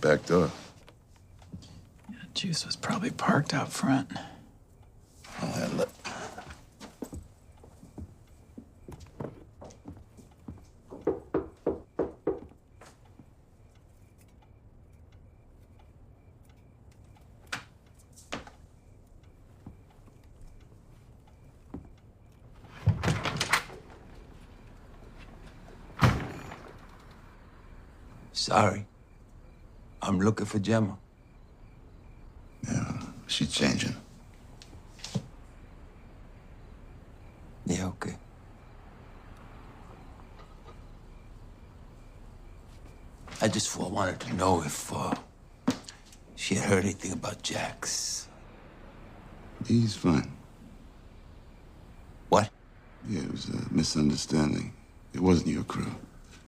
back door. Yeah, Juice was probably parked out front. I'll handle it. Sorry. I'm looking for Gemma. Yeah, she's changing. Yeah, okay. I just wanted to know if she had heard anything about Jax. He's fine. What? Yeah, it was a misunderstanding. It wasn't your crew.